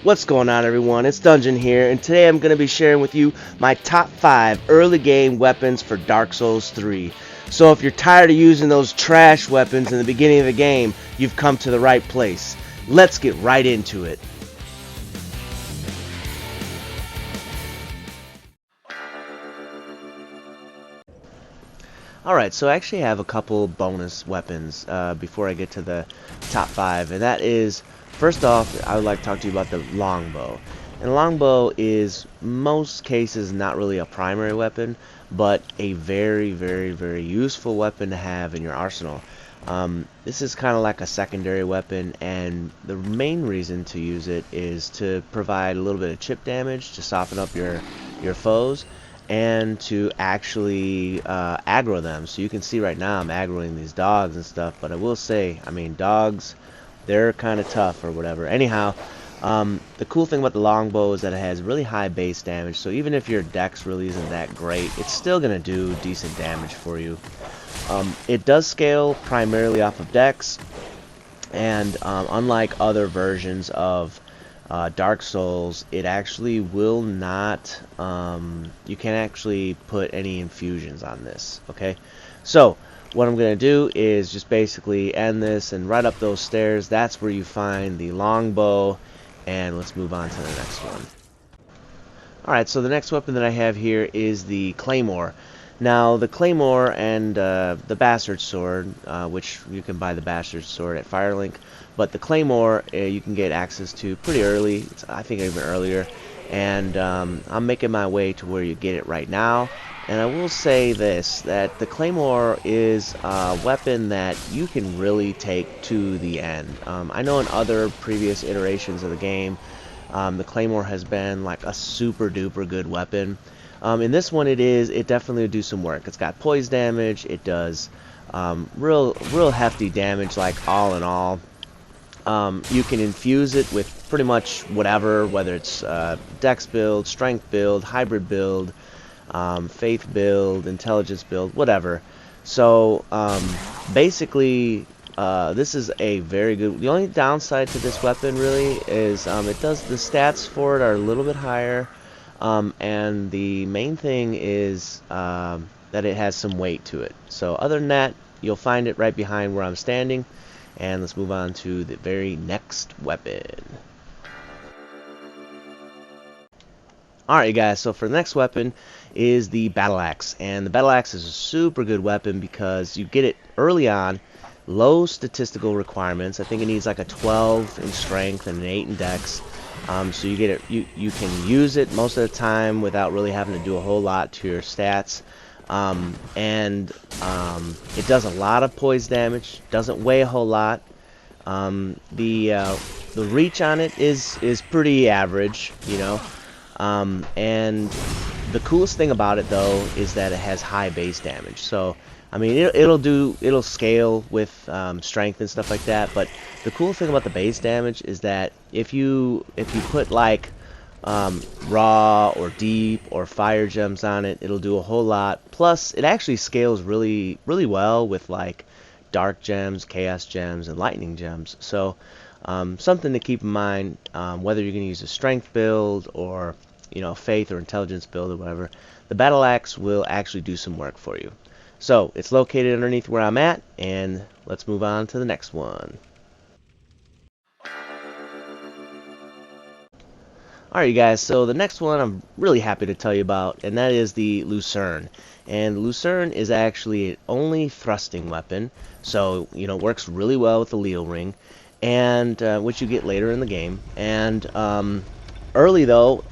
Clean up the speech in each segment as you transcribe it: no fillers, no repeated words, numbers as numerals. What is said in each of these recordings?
What's going on, everyone? It's Dungeon here, and today I'm going to be sharing with you my top 5 early game weapons for Dark Souls 3. So if you're tired of using those trash weapons in the beginning of the game, you've come to the right place. Let's get right into it. Alright, so I actually have a couple bonus weapons before I get to the top 5, and that is, first off, I would like to talk to you about the Longbow. And Longbow is, most cases, not really a primary weapon, but a very, very, very useful weapon to have in your arsenal. This is kind of like a secondary weapon, and the main reason to use it is to provide a little bit of chip damage to soften up your foes, and to actually aggro them. So you can see right now I'm aggroing these dogs and stuff, but I will say, I mean, dogs, they're kind of tough or whatever. Anyhow, the cool thing about the longbow is that it has really high base damage, so even if your dex really isn't that great, it's still going to do decent damage for you. It does scale primarily off of dex, and unlike other versions of Dark Souls, it actually will not, you can't actually put any infusions on this, okay? So, what I'm going to do is just basically end this, and right up those stairs, that's where you find the longbow, and let's move on to the next one. Alright, so the next weapon that I have here is the Claymore. Now, the Claymore and the Bastard Sword, which you can buy the Bastard Sword at Firelink, but the Claymore you can get access to pretty early, I think even earlier, and I'm making my way to where you get it right now. And I will say this, that the Claymore is a weapon that you can really take to the end. I know in other previous iterations of the game, the Claymore has been like a super duper good weapon. In this one it definitely will do some work. It's got poise damage, it does real hefty damage, like all in all. You can infuse it with pretty much whatever, whether it's dex build, strength build, hybrid build, faith build, intelligence build, whatever. So basically this is a very good. The only downside to this weapon really is it does, the stats for it are a little bit higher. And the main thing is that it has some weight to it. So other than that, you'll find it right behind where I'm standing. And let's move on to the very next weapon. Alright, guys, so for the next weapon is the Battle Axe. And the Battle Axe is a super good weapon because you get it early on, low statistical requirements. I think it needs like a 12 in strength and an 8 in dex. So you get it. You can use it most of the time without really having to do a whole lot to your stats, and it does a lot of poise damage. Doesn't weigh a whole lot. The reach on it is pretty average, you know. And the coolest thing about it though is that it has high base damage. So I mean, it'll scale with strength and stuff like that. But the cool thing about the base damage is that if you put like raw or deep or fire gems on it, it'll do a whole lot. Plus, it actually scales really well with like dark gems, chaos gems, and lightning gems. So something to keep in mind, whether you're going to use a strength build or, you know, faith or intelligence build or whatever, the battle axe will actually do some work for you. So, it's located underneath where I'm at, and let's move on to the next one. Alright, you guys, so the next one I'm really happy to tell you about, and that is the Lucerne. And Lucerne is actually an only thrusting weapon, so, you know, works really well with the Leo ring, and which you get later in the game. And early, though,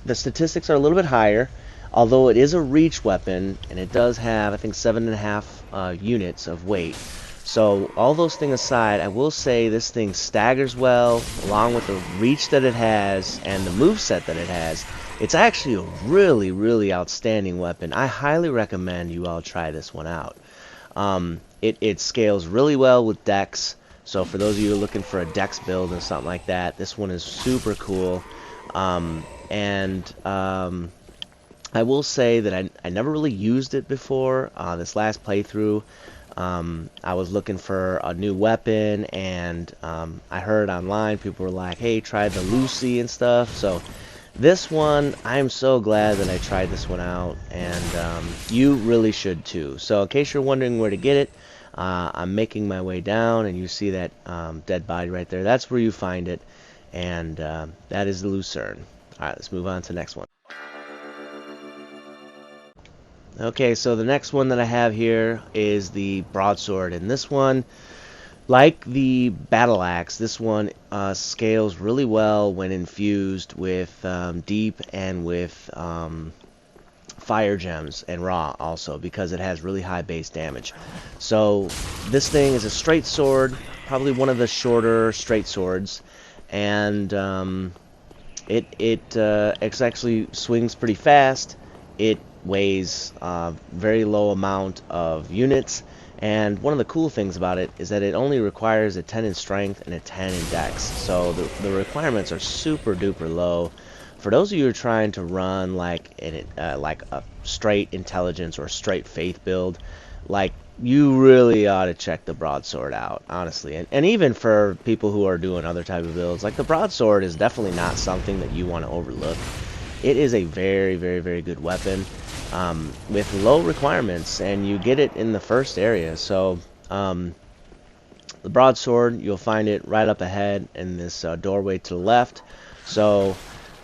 the statistics are a little bit higher. Although it is a reach weapon, and it does have, I think, 7.5 units of weight. So, all those things aside, I will say this thing staggers well, along with the reach that it has, and the moveset that it has. It's actually a really, really outstanding weapon. I highly recommend you all try this one out. It scales really well with dex, so for those of you who are looking for a dex build or something like that, this one is super cool. I will say that I never really used it before this last playthrough. I was looking for a new weapon, and I heard online people were like, hey, try the Lucy and stuff. So this one, I am so glad that I tried this one out, and you really should too. So in case you're wondering where to get it, I'm making my way down, and you see that dead body right there. That's where you find it, and that is the Lucerne. Alright, let's move on to the next one. Okay, so the next one that I have here is the Broadsword, and this one, like the Battle Axe, this one scales really well when infused with deep and with fire gems and raw also, because it has really high base damage. So this thing is a straight sword, probably one of the shorter straight swords, and it actually swings pretty fast. It weighs very low amount of units, and one of the cool things about it is that it only requires a 10 in strength and a 10 in dex, so the requirements are super duper low. For those of you who are trying to run like a straight intelligence or straight faith build, like, you really ought to check the Broadsword out, honestly. And even for people who are doing other type of builds, like the Broadsword is definitely not something that you want to overlook. It is a very, very, very good weapon with low requirements, and you get it in the first area. So the Broadsword, you'll find it right up ahead in this doorway to the left. So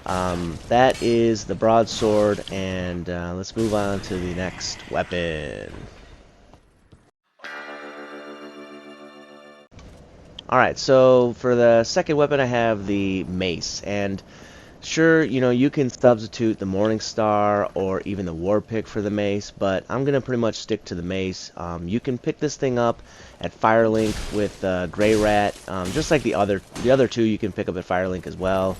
that is the Broadsword, and let's move on to the next weapon. Alright, so for the second weapon I have the Mace, and sure, you know, you can substitute the Morningstar or even the Warpick for the Mace, but I'm going to pretty much stick to the Mace. You can pick this thing up at Firelink with Grey Rat, just like the other two you can pick up at Firelink as well.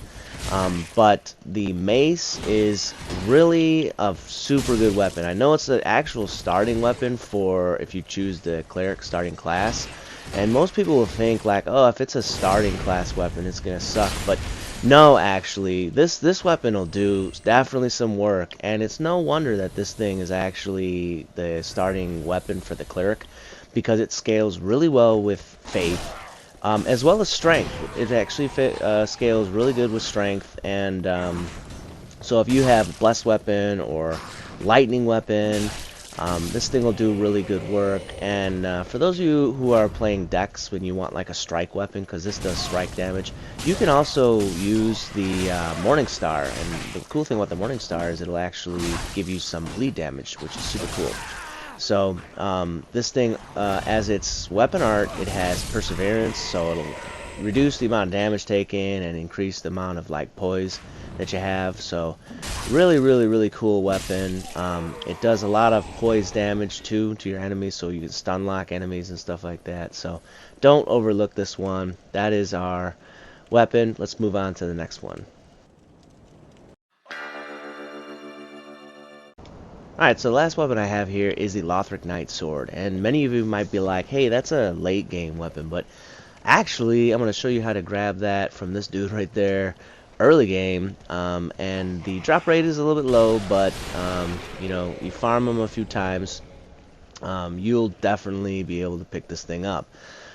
But the Mace is really a super good weapon. I know it's the actual starting weapon for if you choose the Cleric starting class, and most people will think like, oh, if it's a starting class weapon, it's going to suck, but no, actually, this weapon will do definitely some work, and it's no wonder that this thing is actually the starting weapon for the Cleric, because it scales really well with Faith, as well as Strength. It actually scales really good with Strength, and so if you have a Blessed Weapon or Lightning Weapon, this thing will do really good work. And for those of you who are playing Dex when you want like a strike weapon, because this does strike damage, you can also use the Morningstar. And the cool thing about the Morningstar is it'll actually give you some bleed damage, which is super cool. So this thing, as its weapon art, it has Perseverance, so it'll reduce the amount of damage taken and increase the amount of like poise that you have. So really, really, really cool weapon. It does a lot of poise damage too to your enemies, so you can stun lock enemies and stuff like that. So don't overlook this one. That is our weapon. Let's move on to the next one. Alright, so the last weapon I have here is the Lothric Knight Sword, and many of you might be like, hey, that's a late game weapon, but actually I'm going to show you how to grab that from this dude right there early game, and the drop rate is a little bit low, but you know, you farm them a few times, you'll definitely be able to pick this thing up.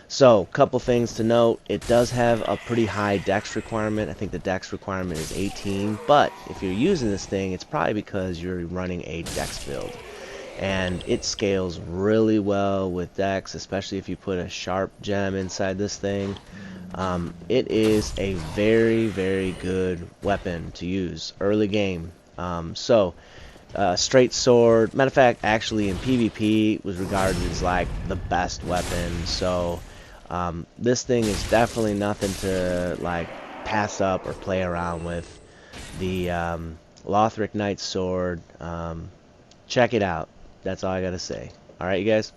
So, couple things to note: it does have a pretty high dex requirement. I think the dex requirement is 18, but if you're using this thing, it's probably because you're running a dex build, and it scales really well with dex, especially if you put a sharp gem inside this thing. It is a very, very good weapon to use early game. Straight sword, matter of fact, actually in PvP was regarded as like the best weapon. So this thing is definitely nothing to like pass up or play around with. The Lothric Knight Sword, check it out. That's all I gotta say. Alright, you guys?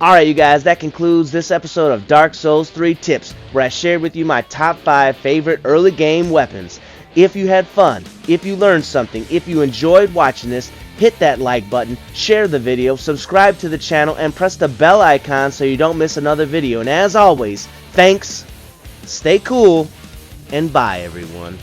Alright, you guys, that concludes this episode of Dark Souls 3 Tips, where I shared with you my top 5 favorite early game weapons. If you had fun, if you learned something, if you enjoyed watching this, hit that like button, share the video, subscribe to the channel, and press the bell icon so you don't miss another video. And as always, thanks, stay cool, and bye everyone.